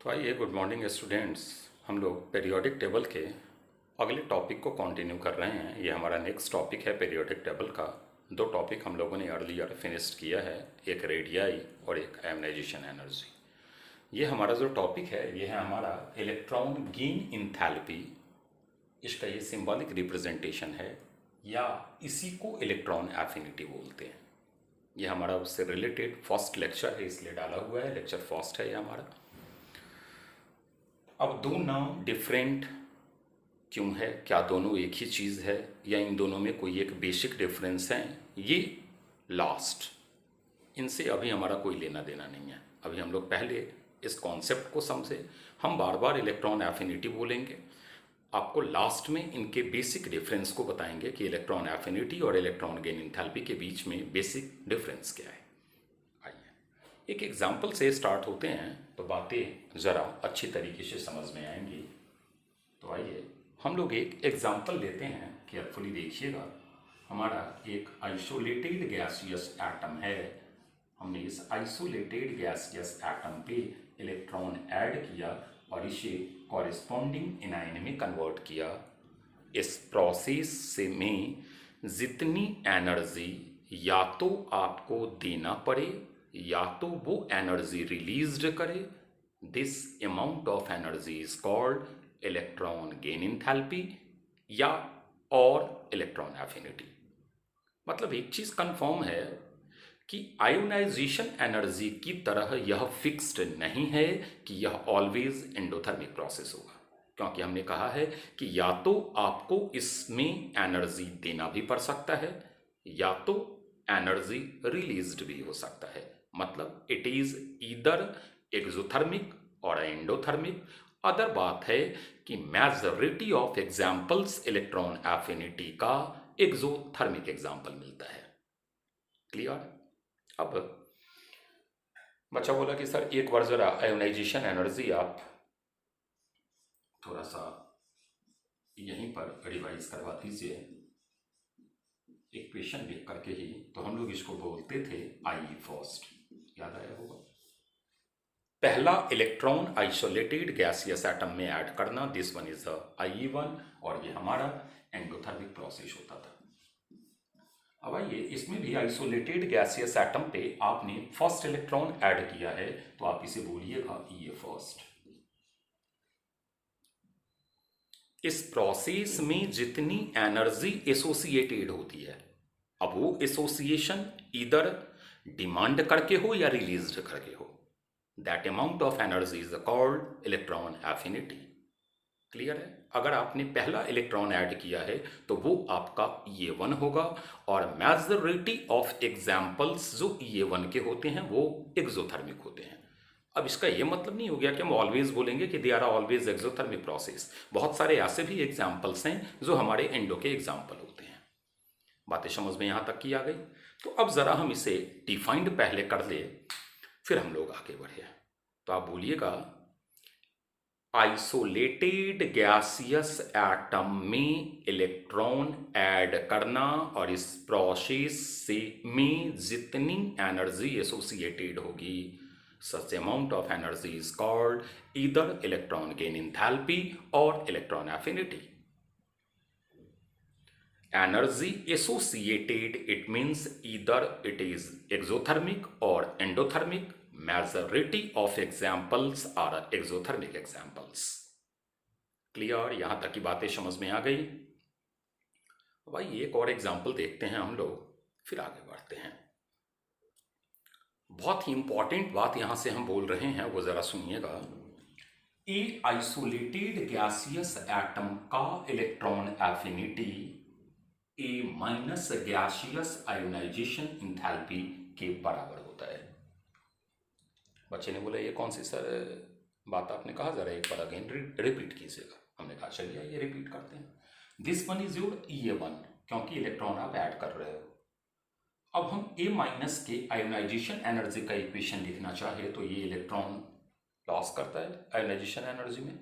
तो आइए, good morning students. हम लोग पीरियोडिक टेबल के अगले टॉपिक को कंटिन्यू कर रहे हैं। ये हमारा नेक्स्ट टॉपिक है पीरियोडिक टेबल का। दो टॉपिक हम लोगों ने अर्लियर फिनिश्ड किया है, एक रेडियाई और एक आयोनाइजेशन एनर्जी। ये हमारा जो टॉपिक है ये है हमारा इलेक्ट्रॉन गेन इंथैल्पी। इसका ये सिंबॉलिक रिप्रेजेंटेशन है या इसी को इलेक्ट्रॉन एफिनिटी बोलते हैं। ये हमारा उससे रिलेटेड फर्स्ट लेक्चर है, इसलिए डाला हुआ है, लेक्चर फर्स्ट है ये हमारा। अब दो नाम डिफरेंट क्यों है? क्या दोनों एक ही चीज़ है या इन दोनों में कोई एक बेसिक डिफरेंस है? ये लास्ट, इनसे अभी हमारा कोई लेना देना नहीं है। अभी हम लोग पहले इस कॉन्सेप्ट को समझे। हम बार बार इलेक्ट्रॉन एफिनिटी बोलेंगे, आपको लास्ट में इनके बेसिक डिफरेंस को बताएंगे कि इलेक्ट्रॉन एफिनिटी और इलेक्ट्रॉन गेन इंथैल्पी के बीच में बेसिक डिफरेंस क्या है। आइए एक एग्जाम्पल से स्टार्ट होते हैं तो बातें ज़रा अच्छी तरीके से समझ में आएंगी। तो आइए हम लोग एक एग्जाम्पल लेते हैं, केयरफुली देखिएगा। हमारा एक आइसोलेटेड गैसियस एटम है। हमने इस आइसोलेटेड गैसियस एटम पे इलेक्ट्रॉन ऐड किया और इसे कॉरेस्पॉन्डिंग एनायन में कन्वर्ट किया। इस प्रोसेस से में जितनी एनर्जी या तो आपको देना पड़े या तो वो एनर्जी रिलीज्ड करे, this amount of energy is called electron gain enthalpy या और इलेक्ट्रॉन एफिनिटी। मतलब एक चीज कंफर्म है कि आयोनाइजेशन एनर्जी की तरह यह फिक्स्ड नहीं है कि यह ऑलवेज एंडोथर्मिक प्रोसेस होगा, क्योंकि हमने कहा है कि या तो आपको इसमें एनर्जी देना भी पड़ सकता है या तो एनर्जी रिलीज्ड भी हो सकता है। मतलब इट इज ईदर एक्सोथर्मिक और एंडोथर्मिक। अदर बात है कि majority of examples electron affinity का एक्सोथर्मिक एग्जाम्पल मिलता है। क्लियर? अब बच्चा बोला कि सर एक बार जरा आयोनाइजेशन एनर्जी आप थोड़ा सा यहीं पर रिवाइज करवा दीजिए, इक्वेशन लिख करके ही। तो हम लोग इसको बोलते थे आई फर्स्ट, याद आया होगा। पहला इलेक्ट्रॉन आइसोलेटेड गैसियस एटम में ऐड करना, दिस वन इज IE1, और ये हमारा एंडोथर्मिक प्रोसेस होता था। अब आइए इसमें भी आइसोलेटेड गैसियस एटम पे आपने फर्स्ट इलेक्ट्रॉन ऐड किया है, तो आप इसे बोलिएगा ये फर्स्ट। इस प्रोसेस में जितनी एनर्जी एसोसिएटेड होती है, अब वो एसोसिएशन इधर डिमांड करके हो या रिलीज्ड करके हो, that amount of energy is called electron affinity. Clear है? अगर आपने पहला इलेक्ट्रॉन ऐड किया है तो वो आपका E1 होगा, और मेजॉरिटी ऑफ एग्जाम्पल्स जो E1 के होते हैं वो एक्सोथर्मिक होते हैं। अब इसका ये मतलब नहीं हो गया कि हम ऑलवेज बोलेंगे कि they are always exothermic process. बहुत सारे ऐसे भी एग्जाम्पल्स हैं जो हमारे एंडो के एग्जाम्पल होते हैं। बातें समझ में यहाँ तक की आ गई? तो अब ज़रा हम इसे डिफाइंड पहले कर ले, फिर हम लोग आगे बढ़े। तो आप बोलिएगा आइसोलेटेड गैसियस एटम में इलेक्ट्रॉन ऐड करना और इस प्रोसेस से में जितनी एनर्जी एसोसिएटेड होगी, such amount of energy is called either electron gain enthalpy और electron affinity. Energy associated, it means either it is exothermic और endothermic. Majority of examples are exothermic examples. Clear? यहां तक की बातें समझ में आ गई? भाई एक और एग्जाम्पल देखते हैं हम लोग, फिर आगे बढ़ते हैं। बहुत ही इंपॉर्टेंट बात यहां से हम बोल रहे हैं, वो जरा सुनिएगा। ए आइसोलेटेड गैसियस एटम का इलेक्ट्रॉन एफिनिटी ए माइनस गैसियस आयोनाइजेशन इंथैल्पी के बराबर होता है। बच्चे ने बोला ये कौन सी सर बात आपने कहा, जरा एक बार अगेन रिपीट कीजिएगा। हमने कहा चलिए ये रिपीट करते हैं। This one is your E1, क्योंकि इलेक्ट्रॉन आप ऐड कर रहे हो। अब हम A माइनस के आयोनाइजेशन एनर्जी का इक्वेशन लिखना चाहे तो ये इलेक्ट्रॉन लॉस करता है आयोनाइजेशन एनर्जी में,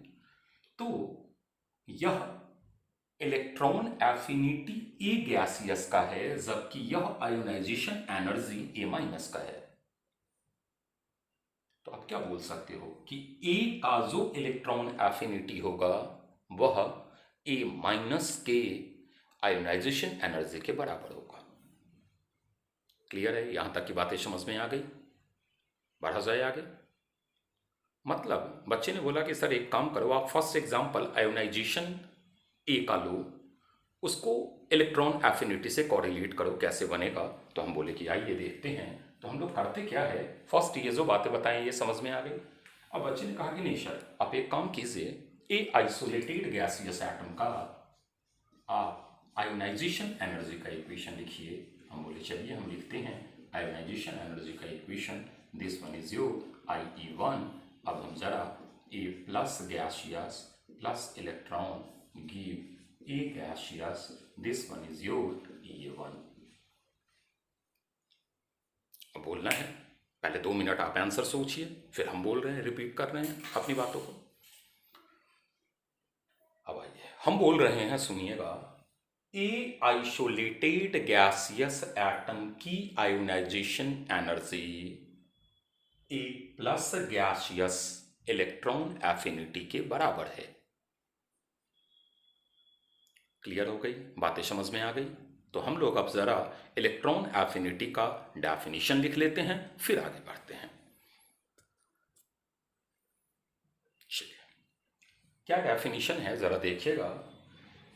तो यह इलेक्ट्रॉन एफिनिटी ए गैसियस का है, जबकि यह आयोनाइजेशन एनर्जी A माइनस का है। तो आप आप क्या बोल सकते हो कि ए का जो इलेक्ट्रॉन एफिनिटी होगा वह ए माइनस के आयोनाइजेशन एनर्जी के बराबर होगा। क्लियर है? यहां तक की बातें समझ में आ गई? बढ़ा जाए आगे। मतलब बच्चे ने बोला कि सर एक काम करो, आप फर्स्ट एग्जांपल आयोनाइजेशन ए का लो, उसको इलेक्ट्रॉन एफिनिटी से कोरिलेट करो, कैसे बनेगा? तो हम बोले कि आइए देखते हैं। तो हम लोग करते क्या है, फर्स्ट ये जो बातें बताएं ये समझ में आ गई। अब बच्चे ने कहा कि नहीं सर, आप एक काम कीजिए, ए आइसोलेटेड गैसियस एटम का आप आयोनाइजेशन एनर्जी का इक्वेशन लिखिए। हम बोले चलिए हम लिखते हैं आयोनाइजेशन एनर्जी का equation, this one is your IE1। अब हम जरा A plus gaseous plus electron give A gaseous, this one is your E1। अब बोलना है, पहले 2 मिनट आप आंसर सोचिए, फिर हम बोल रहे हैं, रिपीट कर रहे हैं अपनी बातों को। अब आइए हम बोल रहे हैं, सुनिएगा। ए आइसोलेटेड गैसियस एटम की आयोनाइजेशन एनर्जी ए प्लस गैसियस इलेक्ट्रॉन एफिनिटी के बराबर है। क्लियर हो गई? बातें समझ में आ गई? तो हम लोग अब जरा इलेक्ट्रॉन एफिनिटी का डेफिनेशन लिख लेते हैं, फिर आगे बढ़ते हैं। चलिए, क्या डेफिनेशन है जरा देखिएगा।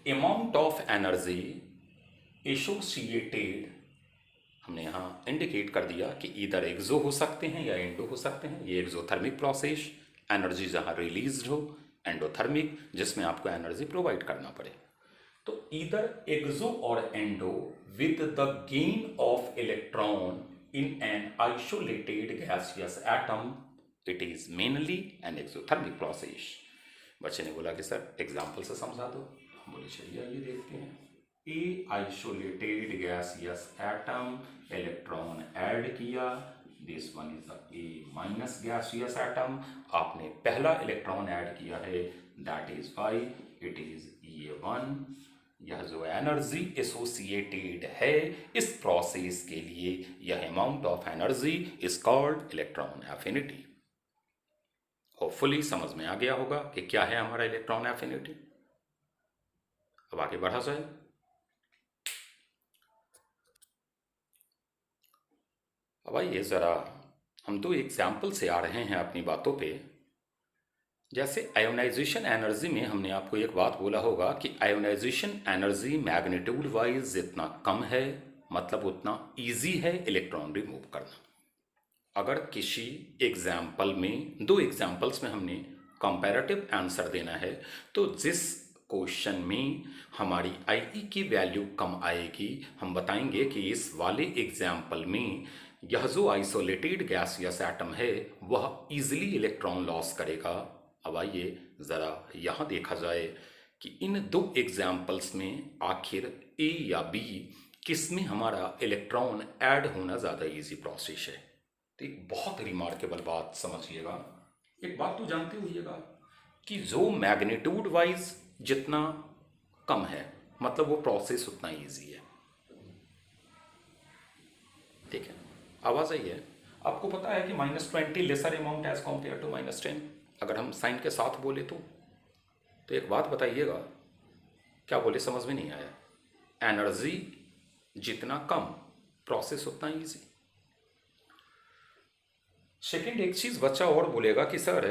अमाउंट ऑफ एनर्जी एसोसिएटेड, हमने यहाँ इंडिकेट कर दिया कि इधर एक्सो हो सकते हैं या एंडो हो सकते हैं। ये एक्सोथर्मिक प्रोसेस, एनर्जी जहाँ रिलीज हो, एंडोथर्मिक जिसमें आपको एनर्जी प्रोवाइड करना पड़े। तो इधर एक्सो और endo with the gain of electron in an isolated gaseous atom, it is mainly an exothermic process. बच्चे ने बोला कि सर एग्जाम्पल से समझा दो। हम बोले चलिए आइए देखते हैं। A isolated gaseous atom, electron add किया, this one is A minus gaseous atom. आपने पहला इलेक्ट्रॉन ऐड किया है, that is why it is E1। यह जो एनर्जी एसोसिएटेड है इस प्रोसेस के लिए, यह amount of energy is called electron affinity. Hopefully समझ में आ गया होगा कि क्या है हमारा इलेक्ट्रॉन एफिनिटी। अब आगे बढ़ा जाए। अब आइए ज़रा हम तो एग्जाम्पल से आ रहे हैं अपनी बातों पे। जैसे आयोनाइजेशन एनर्जी में हमने आपको एक बात बोला होगा कि आयोनाइजेशन एनर्जी मैग्नीट्यूड वाइज जितना कम है, मतलब उतना इजी है इलेक्ट्रॉन रिमूव करना। अगर किसी एग्जाम्पल में, 2 एग्जाम्पल्स में हमने कंपैरेटिव आंसर देना है, तो जिस क्वेश्चन में हमारी IE की वैल्यू कम आएगी, हम बताएंगे कि इस वाले एग्जाम्पल में यह जो आइसोलेटेड गैसियस एटम है वह इजीली इलेक्ट्रॉन लॉस करेगा। अब आइए ज़रा यहाँ देखा जाए कि इन 2 एग्जाम्पल्स में आखिर A या B किस में हमारा इलेक्ट्रॉन ऐड होना ज़्यादा इजी प्रोसेस है। तो एक बहुत रिमार्केबल बात समझिएगा। एक बात तो जानते होइएगा कि जो मैग्नीट्यूड वाइज जितना कम है, मतलब वो प्रोसेस उतना इजी है। ठीक है, आवाज़ आई है? आपको पता है कि -20 lesser amount as compare to -10, अगर हम साइन के साथ बोले तो एक बात बताइएगा, क्या बोले समझ में नहीं आया? एनर्जी जितना कम, प्रोसेस उतना इजी। सेकंड एक चीज़ बच्चा और बोलेगा कि सर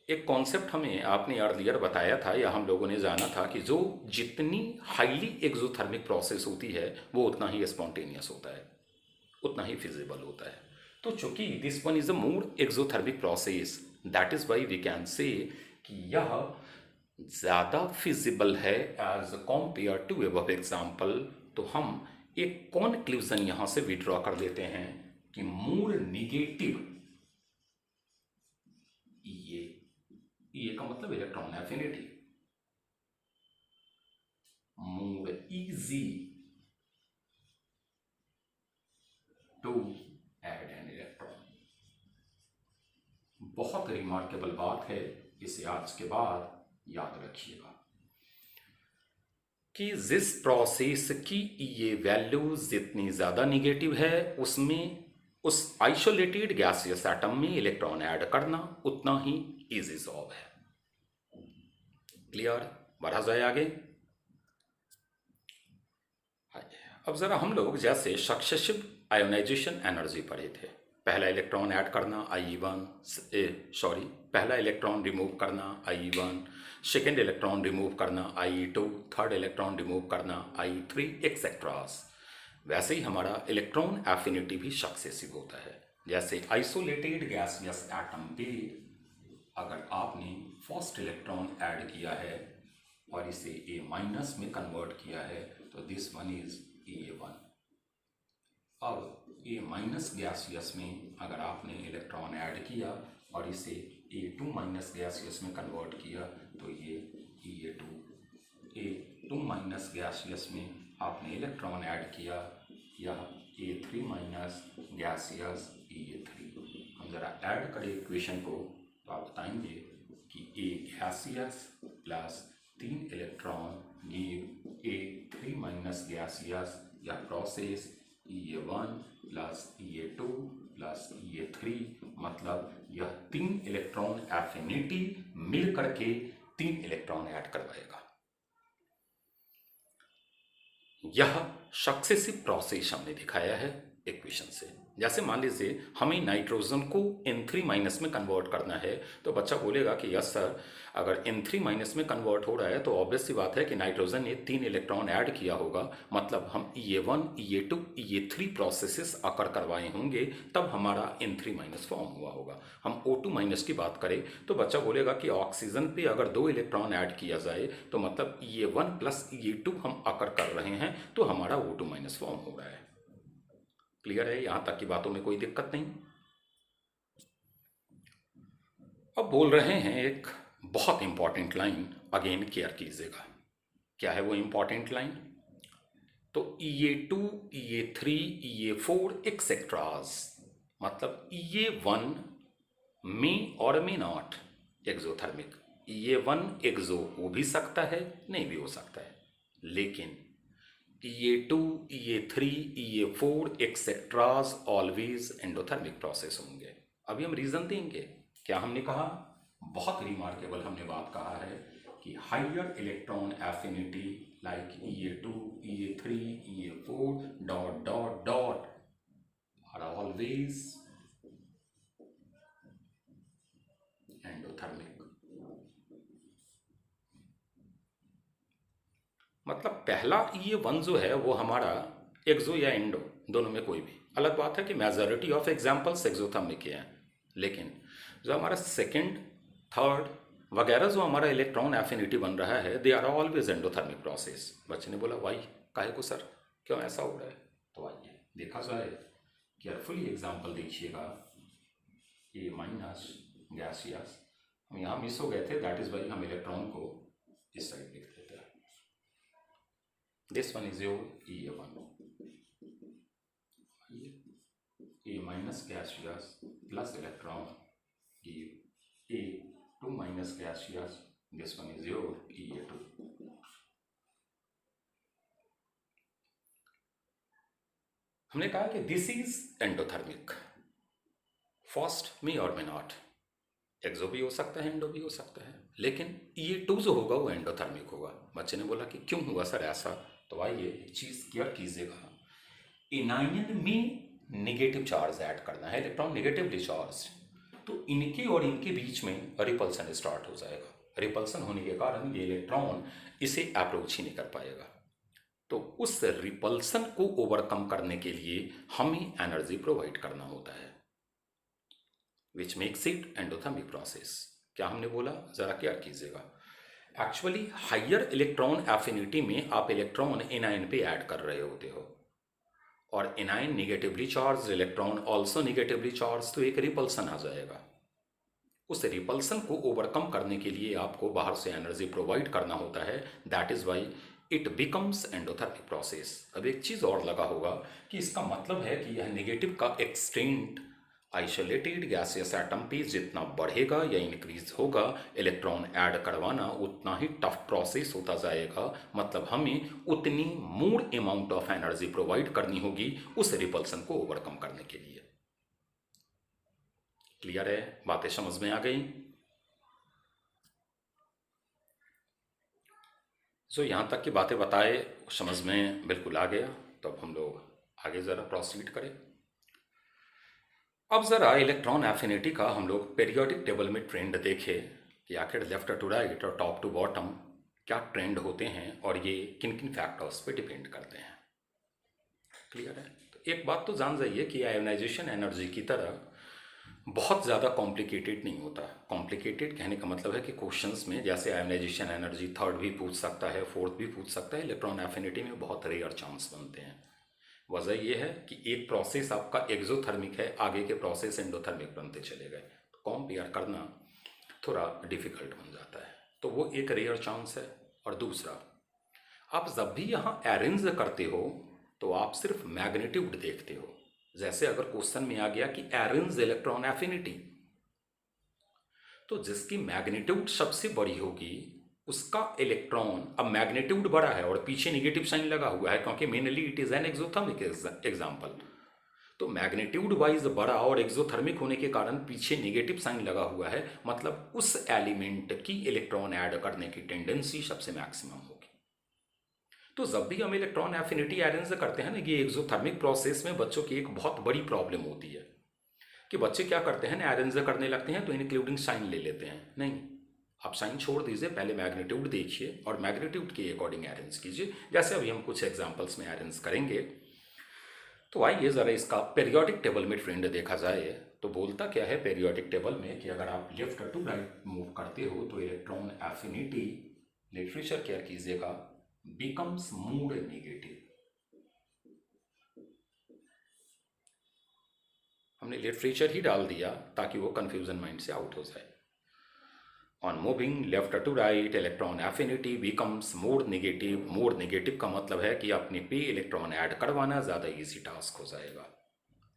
एक कॉन्सेप्ट हमें आपने अर्लियर बताया था या हम लोगों ने जाना था कि जो जितनी हाईली एक्सोथर्मिक प्रोसेस होती है वो उतना ही स्पॉन्टेनियस होता है, उतना ही फिजिबल होता है। तो चूंकि this one is a more exothermic process, that is why we can say कि यह ज़्यादा फिजिबल है as compare to above example. तो हम एक कॉन्क्लूजन यहाँ से विड्रॉ कर देते हैं कि मोर निगेटिव, ये का मतलब electron affinity, more easy to add an electron. बहुत रिमार्केबल बात है, इसे आज के बाद याद रखिएगा कि जिस प्रोसेस की ये वैल्यू जितनी ज़्यादा निगेटिव है उसमें उस आइसोलेटेड गैसियस एटम में इलेक्ट्रॉन ऐड करना उतना ही इजी जॉब है। क्लियर? बढ़ा जाए आगे। अब जरा हम लोग जैसे सक्सेसिव आयोनाइजेशन एनर्जी पढ़े थे, पहला इलेक्ट्रॉन ऐड करना I1, पहला इलेक्ट्रॉन रिमूव करना I1, सेकेंड इलेक्ट्रॉन रिमूव करना I2, थर्ड इलेक्ट्रॉन रिमूव करना I3 एक्सेट्रास। वैसे ही हमारा इलेक्ट्रॉन एफिनिटी भी सक्सेसिव होता है। जैसे आइसोलेटेड गैसियस एटम पे अगर आपने फर्स्ट इलेक्ट्रॉन ऐड किया है और इसे A- में कन्वर्ट किया है तो दिस वन इज A1। अब A- गैसियस में अगर आपने इलेक्ट्रॉन ऐड किया और इसे A2- गैसियस में कन्वर्ट किया तो ये A2। A2- गैसियस में आपने इलेक्ट्रॉन ऐड किया, यह A3- गैसियस A3। हम ज़रा ऐड करें इक्वेशन को तो आप बताएंगे कि A gaseous plus 3 electron give A3- gaseous. यह process E1 plus E2 plus E3, मतलब यह 3 इलेक्ट्रॉन एफिनिटी मिल करके 3 इलेक्ट्रॉन ऐड करवाएगा। यह सक्सेसिव प्रोसेस हमने दिखाया है इक्वेशन से। जैसे मान लीजिए हमें नाइट्रोजन को N3- में कन्वर्ट करना है तो बच्चा बोलेगा कि यस सर, अगर N3- में कन्वर्ट हो रहा है तो ऑब्वियस सी बात है कि नाइट्रोजन ने 3 इलेक्ट्रॉन ऐड किया होगा, मतलब हम E1, E2, E3 प्रोसेसेस आकर करवाए होंगे, तब हमारा N3- फॉर्म हुआ होगा। हम O2- की बात करें तो बच्चा बोलेगा कि ऑक्सीजन पे अगर 2 इलेक्ट्रॉन ऐड किया जाए तो मतलब E1 प्लस E2 हम आकर कर रहे हैं तो हमारा O2- फॉर्म हो रहा है। क्लियर है? यहां तक की बातों में कोई दिक्कत नहीं। अब बोल रहे हैं एक बहुत इंपॉर्टेंट लाइन, अगेन केयर कीजिएगा। क्या है वो इंपॉर्टेंट लाइन? तो E2, E3, E4 एक्सेट्रास, मतलब E1 में और में नॉट एक्सोथर्मिक। E1 एक्सो हो भी सकता है, नहीं भी हो सकता है, लेकिन E2, E3, E4 etceteras always endothermic process होंगे। अभी हम रीजन देंगे। क्या हमने कहा? बहुत रिमार्केबल हमने बात कहा है कि higher electron affinity like E2, E3, E4 dot dot dot are always endothermic. मतलब पहला E1 जो है वो हमारा एक्सो या एंडो दोनों में कोई भी। अलग बात है कि मेजॉरिटी ऑफ एग्जाम्पल्स एक्सोथर्मिक के हैं, लेकिन जो हमारा सेकंड, थर्ड वगैरह जो हमारा इलेक्ट्रॉन एफिनिटी बन रहा है they are always endothermic process. बच्चे ने बोला वाई, काहे को सर, क्यों ऐसा हो रहा है? तो आइए देखा जाए, केयरफुली एग्जाम्पल देखिएगा। A- गैसियस, हम यहाँ मिस हो गए थे, दैट इज वाई हम इलेक्ट्रॉन को इस साइड लिख देते हैं। This one is your E1. A- gaseous plus electron give A2- gaseous. This one is your E2. हमने कहा कि दिस इज एंडोथर्मिक। फर्स्ट में और में नॉट, एक्सो भी हो सकता है, एंडो भी हो सकता है, लेकिन E2 जो होगा वो एंडोथर्मिक होगा। बच्चे ने बोला कि क्यों हुआ सर ऐसा? तो आइए एक चीज क्लियर कीजिएगा। एनायन में नेगेटिव चार्ज ऐड करना है, इलेक्ट्रॉन नेगेटिवली चार्ज, तो इनके और इनके बीच में रिपल्सन स्टार्ट हो जाएगा। रिपल्सन होने के कारण ये इलेक्ट्रॉन इसे अप्रोच ही नहीं कर पाएगा। तो उस रिपल्सन को ओवरकम करने के लिए हमें एनर्जी प्रोवाइड करना होता है, which makes it endothermic process. क्या हमने बोला? जरा क्लियर कीजिएगा। एक्चुअली हाइयर इलेक्ट्रॉन एफिनिटी में आप इलेक्ट्रॉन एनायन पे ऐड कर रहे होते हो, और anion negatively charge, electron also negatively charge, तो एक रिपल्सन आ जाएगा। उस रिपल्सन को ओवरकम करने के लिए आपको बाहर से एनर्जी प्रोवाइड करना होता है, that is why it becomes endothermic process. अब एक चीज़ और लगा होगा कि इसका मतलब है कि यह नेगेटिव का एक्सटेंट आइसोलेटेड गैसियस एटम पे जितना बढ़ेगा या इंक्रीज होगा, इलेक्ट्रॉन ऐड करवाना उतना ही टफ प्रोसेस होता जाएगा, मतलब हमें उतनी more amount of energy provide करनी होगी उस रिपल्सन को ओवरकम करने के लिए। क्लियर है? बातें समझ में आ गई? जो यहाँ तक की बातें बताए समझ में बिल्कुल आ गया। तो अब हम लोग आगे ज़रा प्रोसीड करें। अब ज़रा इलेक्ट्रॉन एफिनिटी का हम लोग पीरियोडिक टेबल में ट्रेंड देखें कि आखिर लेफ्ट टू राइट और टॉप टू बॉटम क्या ट्रेंड होते हैं और ये किन किन फैक्टर्स पे डिपेंड करते हैं। क्लियर है? तो एक बात तो जान जाइए कि आयोनाइजेशन एनर्जी की तरह बहुत ज़्यादा कॉम्प्लिकेटेड नहीं होता। कॉम्प्लिकेटेड कहने का मतलब है कि क्वेश्चंस में जैसे आयोनाइजेशन एनर्जी थर्ड भी पूछ सकता है, फोर्थ भी पूछ सकता है, इलेक्ट्रॉन एफिनिटी में बहुत रेयर चांस बनते हैं। वजह यह है कि एक प्रोसेस आपका एक्सोथर्मिक है, आगे के प्रोसेस एंडोथर्मिक बनते चले गए, तो कंपेयर करना थोड़ा डिफिकल्ट बन जाता है। तो वो एक रेयर चांस है। और दूसरा, आप जब भी यहाँ अरेंज करते हो तो आप सिर्फ मैग्नीट्यूड देखते हो। जैसे अगर क्वेश्चन में आ गया कि अरेंज इलेक्ट्रॉन एफिनिटी, तो जिसकी मैग्नीट्यूड सबसे बड़ी होगी उसका इलेक्ट्रॉन, अब मैग्नीट्यूड बड़ा है और पीछे निगेटिव साइन लगा हुआ है क्योंकि mainly it is an exothermic example, तो मैग्नीट्यूड वाइज बड़ा और एक्सोथर्मिक होने के कारण पीछे नेगेटिव साइन लगा हुआ है, मतलब उस एलिमेंट की इलेक्ट्रॉन ऐड करने की टेंडेंसी सबसे मैक्सिमम होगी। तो जब भी हम इलेक्ट्रॉन एफिनिटी अरेंज करते हैं ना, ये एक्सोथर्मिक प्रोसेस में बच्चों की एक बहुत बड़ी प्रॉब्लम होती है कि बच्चे क्या करते हैं ना, अरेंज करने लगते हैं तो इंक्लूडिंग साइन ले लेते हैं। नहीं, आप साइन छोड़ दीजिए, पहले मैग्नीट्यूड देखिए और मैग्नीट्यूड के अकॉर्डिंग अरेंज कीजिए, जैसे अभी हम कुछ एग्जाम्पल्स में अरेंज करेंगे। तो आइए ज़रा इसका पीरियोडिक टेबल में ट्रेंड देखा जाए। तो बोलता क्या है पीरियोडिक टेबल में कि अगर आप लेफ्ट टू राइट मूव करते हो तो इलेक्ट्रॉन एफिनिटी, लिटरेचर क्या कीजिएगा, बिकम्स मोर नेगेटिव। हमने लिटरेचर ही डाल दिया ताकि वो कंफ्यूजन माइंड से आउट हो जाए। On moving left to right electron affinity becomes more negative. More negative का मतलब है कि अपने पे इलेक्ट्रॉन ऐड करवाना ज़्यादा इजी टास्क हो जाएगा।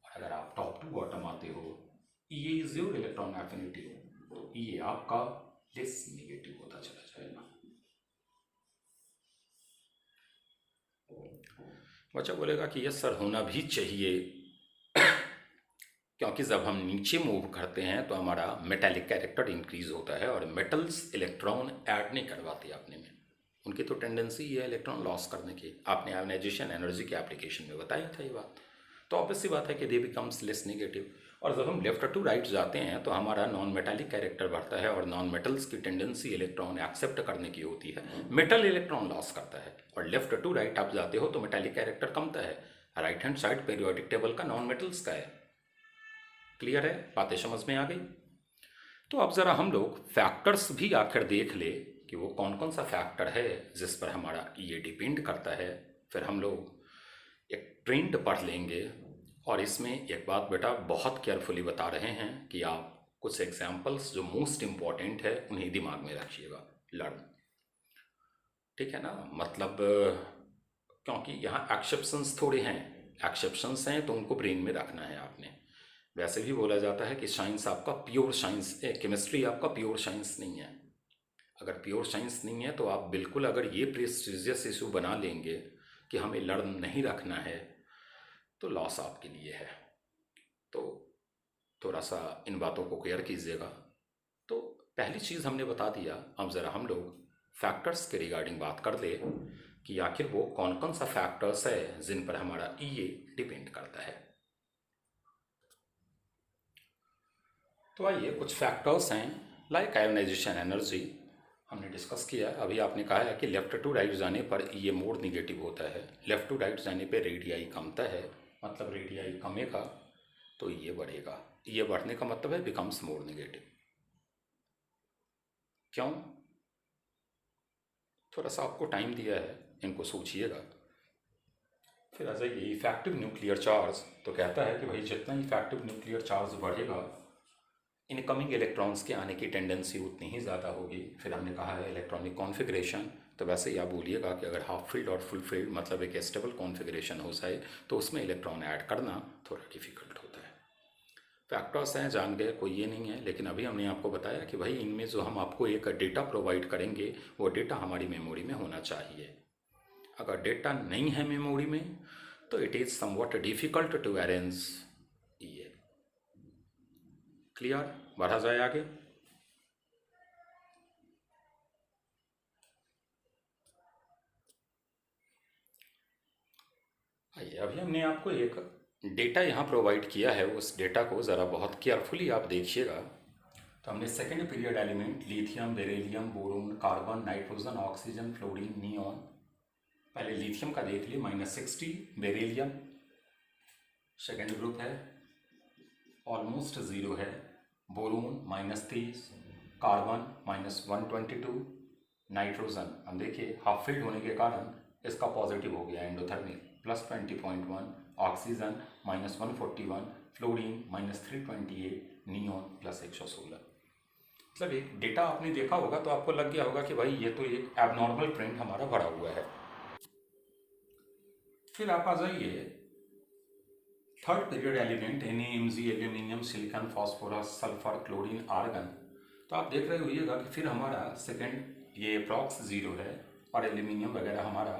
अगर आप टॉप टू बॉटम आते हो, ये इज योर इलेक्ट्रॉन एफिनिटी, तो ये आपका लेस नेगेटिव होता चला जाएगा। बच्चा बोलेगा कि यस सर होना भी चाहिए क्योंकि जब हम नीचे मूव करते हैं तो हमारा मेटालिक कैरेक्टर इंक्रीज होता है और मेटल्स इलेक्ट्रॉन ऐड नहीं करवाते अपने में, उनकी तो टेंडेंसी ये है इलेक्ट्रॉन लॉस करने की। आपने आयोनाइजेशन एनर्जी के एप्लीकेशन में बताया था ये बात। तो ऑब्वियस सी बात है कि दे बिकम्स लेस नेगेटिव। और जब हम लेफ्ट टू राइट जाते हैं तो हमारा नॉन मेटालिक कैरेक्टर बढ़ता है और नॉन मेटल्स की टेंडेंसी इलेक्ट्रॉन एक्सेप्ट करने की होती है, मेटल इलेक्ट्रॉन लॉस करता है। और लेफ्ट टू राइट आप जाते हो तो मेटालिक कैरेक्टर कमता है। Right hand side periodic table का नॉन मेटल्स का है। क्लियर है? बातें समझ में आ गई? तो अब ज़रा हम लोग फैक्टर्स भी आखिर देख ले कि वो कौन कौन सा फैक्टर है जिस पर हमारा ये डिपेंड करता है। फिर हम लोग एक ट्रेंड पढ़ लेंगे और इसमें एक बात बेटा बहुत केयरफुली बता रहे हैं कि आप कुछ एग्जाम्पल्स जो मोस्ट इम्पॉर्टेंट है उन्हें दिमाग में रखिएगा, लर्न। ठीक है ना? मतलब क्योंकि यहाँ एक्सेप्शंस थोड़े हैं, एक्सेप्शंस हैं तो उनको ब्रेन में रखना है आपने। वैसे भी बोला जाता है कि साइंस आपका प्योर साइंस, केमिस्ट्री आपका प्योर साइंस नहीं है। अगर प्योर साइंस नहीं है तो आप बिल्कुल अगर ये प्रेस्टिजियस इशू बना लेंगे कि हमें लर्न नहीं रखना है तो लॉस आपके लिए है। तो थोड़ा सा इन बातों को केयर कीजिएगा। तो पहली चीज़ हमने बता दिया, अब ज़रा हम लोग फैक्टर्स के रिगार्डिंग बात कर ले कि आखिर वो कौन कौन सा फैक्टर्स है जिन पर हमारा ये डिपेंड करता है। तो आइए कुछ फैक्टर्स हैं लाइक आयोनाइजेशन एनर्जी हमने डिस्कस किया। अभी आपने कहा है कि लेफ्ट टू राइट जाने पर ये मोर निगेटिव होता है, लेफ्ट टू राइट जाने पर रेडियाई कमता है, मतलब रेडियाई कमेगा तो ये बढ़ेगा। ये बढ़ने का मतलब है बिकम्स मोर निगेटिव। क्यों? थोड़ा सा आपको टाइम दिया है, इनको सोचिएगा। फिर आ जाइए इफेक्टिव न्यूक्लियर चार्ज। तो कहता है कि भाई जितना इफेक्टिव न्यूक्लियर चार्ज बढ़ेगा इनकमिंग इलेक्ट्रॉन्स के आने की टेंडेंसी उतनी ही ज़्यादा होगी। फिर हमने कहा है इलेक्ट्रॉनिक कॉन्फ़िगरेशन, तो वैसे ही आप बोलिएगा कि अगर हाफ फील्ड और फुल फील्ड मतलब एक स्टेबल कॉन्फ़िगरेशन हो जाए तो उसमें इलेक्ट्रॉन ऐड करना थोड़ा डिफिकल्ट होता है। फैक्टर्स हैं, जान गए, कोई ये नहीं है, लेकिन अभी हमने आपको बताया कि भाई इनमें जो हम आपको एक डेटा प्रोवाइड करेंगे वो डेटा हमारी मेमोरी में होना चाहिए। अगर डेटा नहीं है मेमोरी में तो it is somewhat difficult to arrange ये। क्लियर, बढ़ा जाए आगे। आइए, अभी हमने आपको एक डेटा यहाँ प्रोवाइड किया है, उस डेटा को ज़रा बहुत केयरफुली आप देखिएगा। तो हमने second period element lithium, beryllium, boron, carbon, nitrogen, oxygen, fluorine, neon. पहले लिथियम का देख लिए -60, बेरिलियम सेकेंड ग्रुप है ऑलमोस्ट ज़ीरो है, बोरोन -30, कार्बन -122, नाइट्रोजन हम देखिए हाफ फिल्ड होने के कारण इसका पॉजिटिव हो गया एंडोथर्मिक +20.1, ऑक्सीजन -141, फ्लोरीन -328, नियॉन +116। मतलब एक डेटा आपने देखा होगा तो आपको लग गया होगा कि भाई ये तो एक एबनॉर्मल प्रिंट हमारा भरा हुआ है। फिर आप आ जाइए third period element NaMg, aluminium, silicon, phosphorus, sulphur, chlorine, argon. तो आप देख रहे होइएगा कि फिर हमारा सेकेंड ये प्रॉक्स ज़ीरो है और एल्यूमिनियम वगैरह हमारा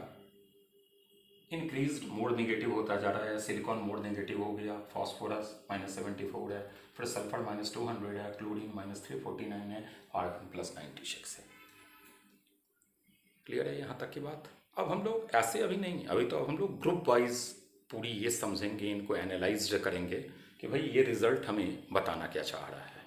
इंक्रीज मोड निगेटिव होता जा रहा है। सिलिकॉन मोड नेगेटिव हो गया, फास्फोरस -74 है, फिर सल्फर -200 है, क्लोरीन -349 है, आर्गन +96 है। क्लियर है यहाँ तक की बात। अब हम लोग ऐसे अभी नहीं, अभी तो हम लोग ग्रुप वाइज पूरी ये समझेंगे, इनको एनालाइज करेंगे कि भाई ये रिजल्ट हमें बताना क्या चाह रहा है।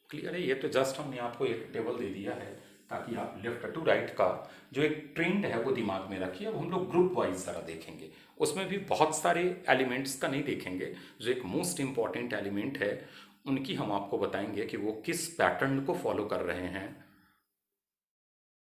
क्लियर है, ये तो जस्ट हमने आपको एक टेबल दे दिया है ताकि आप लेफ्ट टू राइट का जो एक ट्रेंड है वो दिमाग में रखिए। अब हम लोग ग्रुप वाइज ज़रा देखेंगे, उसमें भी बहुत सारे एलिमेंट्स का नहीं देखेंगे, जो एक मोस्ट इम्पॉर्टेंट एलिमेंट है उनकी हम आपको बताएंगे कि वो किस पैटर्न को फॉलो कर रहे हैं